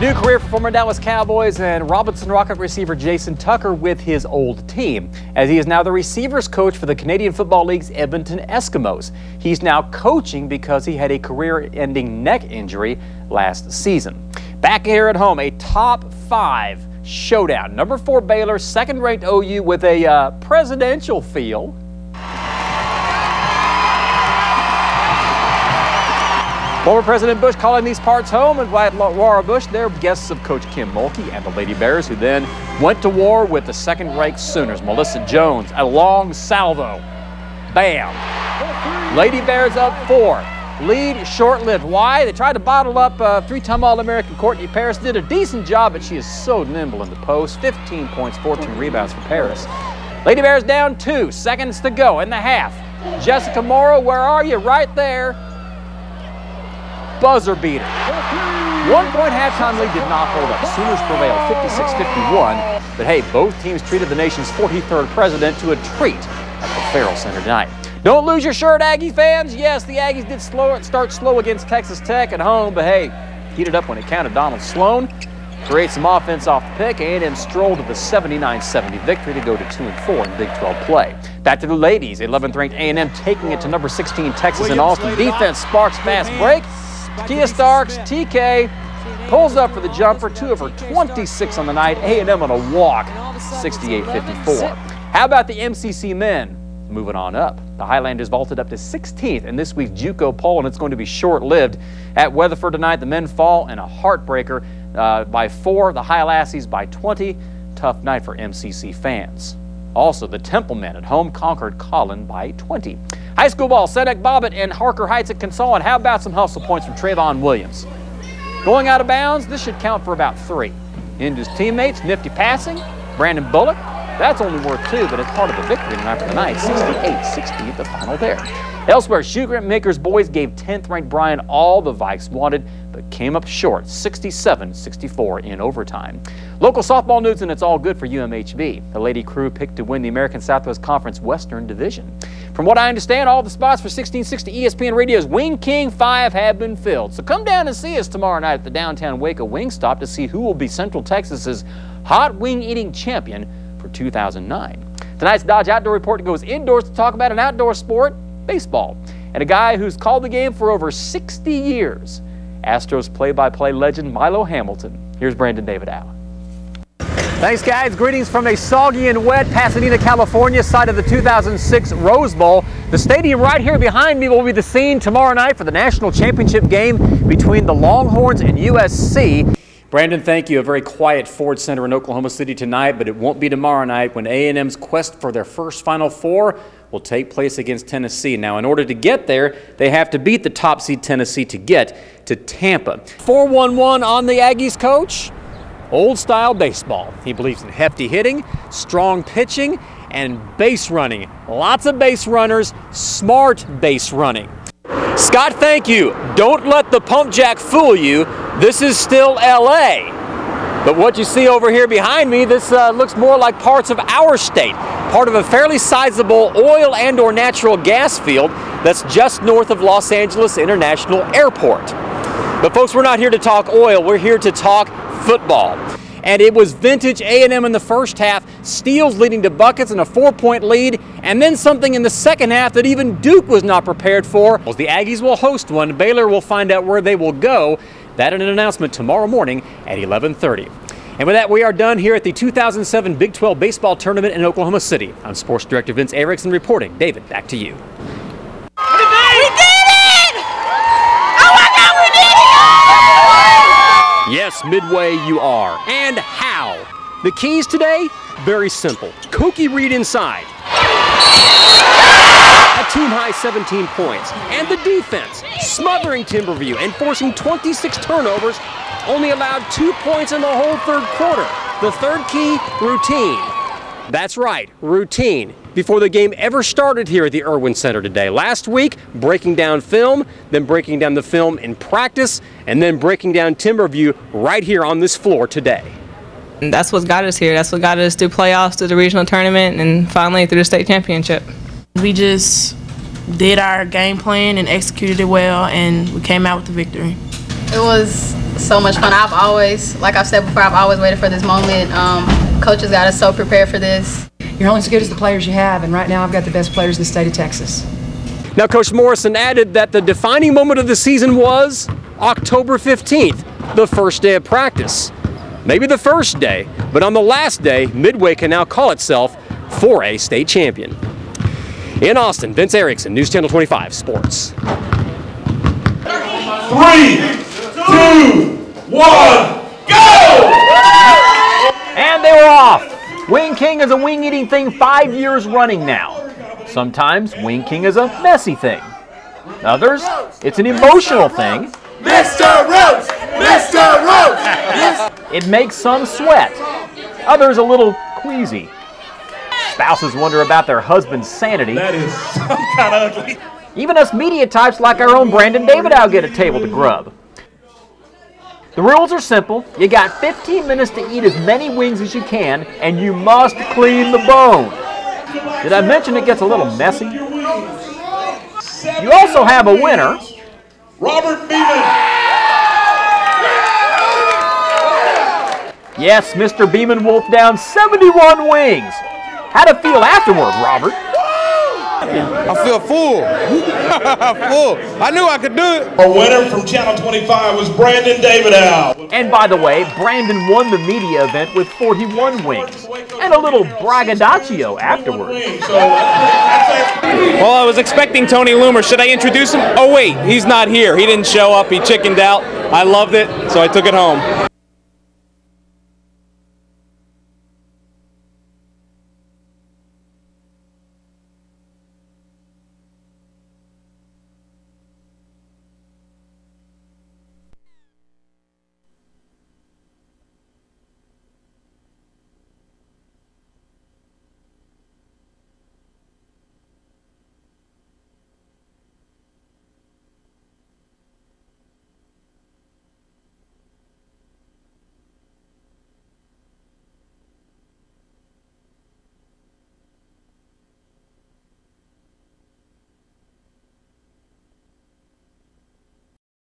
new career for former Dallas Cowboys and Robinson Rocket receiver Jason Tucker with his old team, as he is now the receivers coach for the Canadian Football League's Edmonton Eskimos. He's now coaching because he had a career-ending neck injury last season. Back here at home, a top 5 showdown. Number 4 Baylor, second-ranked OU with a presidential feel. Former President Bush calling these parts home, and Wyatt Laura Bush, they're guests of Coach Kim Mulkey and the Lady Bears, who then went to war with the second-ranked Sooners. Melissa Jones, a long salvo. Bam. Lady Bears up 4. Lead short-lived. Why? They tried to bottle up 3-time All-American Courtney Paris. Did a decent job, but she is so nimble in the post. 15 points, 14 rebounds for Paris. Lady Bears down 2 seconds to go in the half. Jessica Morrow, where are you? Right there. Buzzer beater. 1-point halftime lead did not hold up. Sooners prevailed 56-51. But hey, both teams treated the nation's 43rd president to a treat at the Farrell Center tonight. Don't lose your shirt, Aggie fans. Yes, the Aggies did start slow against Texas Tech at home, but hey, heated up when it counted. Donald Sloan creates some offense off the pick, and then strolled to the 79-70 victory to go to 2-4 in Big 12 play. Back to the ladies. 11th-ranked A&M taking it to number 16 Texas and Austin. Defense sparks fast break. Kia Starks, TK, pulls up for the jumper, 2 of her 26 on the night. A&M on a walk, 68-54. How about the MCC men? Moving on up. The Highlanders vaulted up to 16th in this week's JUCO poll, and it's going to be short-lived. At Weatherford tonight, the men fall in a heartbreaker by 4, the Highlassies by 20. Tough night for MCC fans. Also, the Temple men at home conquered Collin by 20. High school ball, Sedek Bobbitt and Harker Heights at Consol. And how about some hustle points from Trayvon Williams? Going out of bounds, this should count for about 3. Into his teammates, nifty passing. Brandon Bullock, that's only worth 2, but it's part of the victory tonight for the night. 68-60 the final there. Elsewhere, Shoe Grant Makers boys gave 10th-ranked Bryan all the Vikes wanted, but came up short, 67-64 in overtime. Local softball news, and it's all good for UMHB. The Lady Crew picked to win the American Southwest Conference Western Division. From what I understand, all the spots for 1660 ESPN Radio's Wing King 5 have been filled. So come down and see us tomorrow night at the downtown Waco Wingstop to see who will be Central Texas's hot wing-eating champion for 2009. Tonight's Dodge Outdoor Report goes indoors to talk about an outdoor sport, baseball, and a guy who's called the game for over 60 years, Astros play-by-play legend Milo Hamilton. Here's Brandon David Allen. Thanks, guys. Greetings from a soggy and wet Pasadena, California, site of the 2006 Rose Bowl. The stadium right here behind me will be the scene tomorrow night for the national championship game between the Longhorns and USC. Brandon, thank you. A very quiet Ford Center in Oklahoma City tonight, but it won't be tomorrow night when A&M's quest for their first Final Four will take place against Tennessee. Now, in order to get there, they have to beat the top seed Tennessee to get to Tampa. 4-1-1 on the Aggies coach. Old-style baseball. He believes in hefty hitting, strong pitching, and base running. Lots of base runners, smart base running. Scott, thank you. Don't let the pump jack fool you. This is still LA. But what you see over here behind me, this looks more like parts of our state. Part of a fairly sizable oil and or natural gas field that's just north of Los Angeles International Airport. But folks, we're not here to talk oil. We're here to talk football. And it was vintage A&M in the first half, steals leading to buckets and a 4-point lead, and then something in the second half that even Duke was not prepared for. Well, the Aggies will host one. Baylor will find out where they will go. That and an announcement tomorrow morning at 11:30. And with that, we are done here at the 2007 Big 12 Baseball Tournament in Oklahoma City. I'm Sports Director Vince Erickson reporting. David, back to you. Yes, Midway, you are. And how? The keys today? Very simple. Koki Reed inside. A team-high 17 points. And the defense, smothering Timberview and forcing 26 turnovers, only allowed 2 points in the whole third quarter. The third key, routine. That's right, routine. Before the game ever started here at the Irwin Center today. Last week, breaking down film, then breaking down the film in practice, and then breaking down Timberview right here on this floor today. And that's what got us here. That's what got us through playoffs, through the regional tournament, and finally through the state championship. We just did our game plan and executed it well, and we came out with the victory. It was so much fun. Like I've said before, I've always waited for this moment. Coaches got us so prepared for this. You're only as good as the players you have, and right now I've got the best players in the state of Texas. Now, Coach Morrison added that the defining moment of the season was October 15th, the first day of practice. Maybe the first day, but on the last day, Midway can now call itself 4A state champion. In Austin, Vince Erickson, News Channel 25 Sports. 3, 2, 1, go! And they were off. Wing King is a wing-eating thing 5 years running now. Sometimes Wing King is a messy thing. Others, it's an emotional thing. Mr. Roach! Mr. Roach! It makes some sweat. Others a little queasy. Spouses wonder about their husband's sanity. That is kind of ugly. Even us media types like our own Brandon Davidow get a table to grub. The rules are simple. You got 15 minutes to eat as many wings as you can, and you must clean the bone. Did I mention it gets a little messy? You also have a winner. Robert Beeman. Yes, Mr. Beeman wolfed down 71 wings. How'd it feel afterward, Robert? I feel full. Full. I knew I could do it. Our winner from Channel 25 was Brandon Davidow. And by the way, Brandon won the media event with 41 wings. And a little braggadocio afterward. Well, I was expecting Tony Loomer. Should I introduce him? Oh wait, he's not here. He didn't show up. He chickened out. I loved it, so I took it home.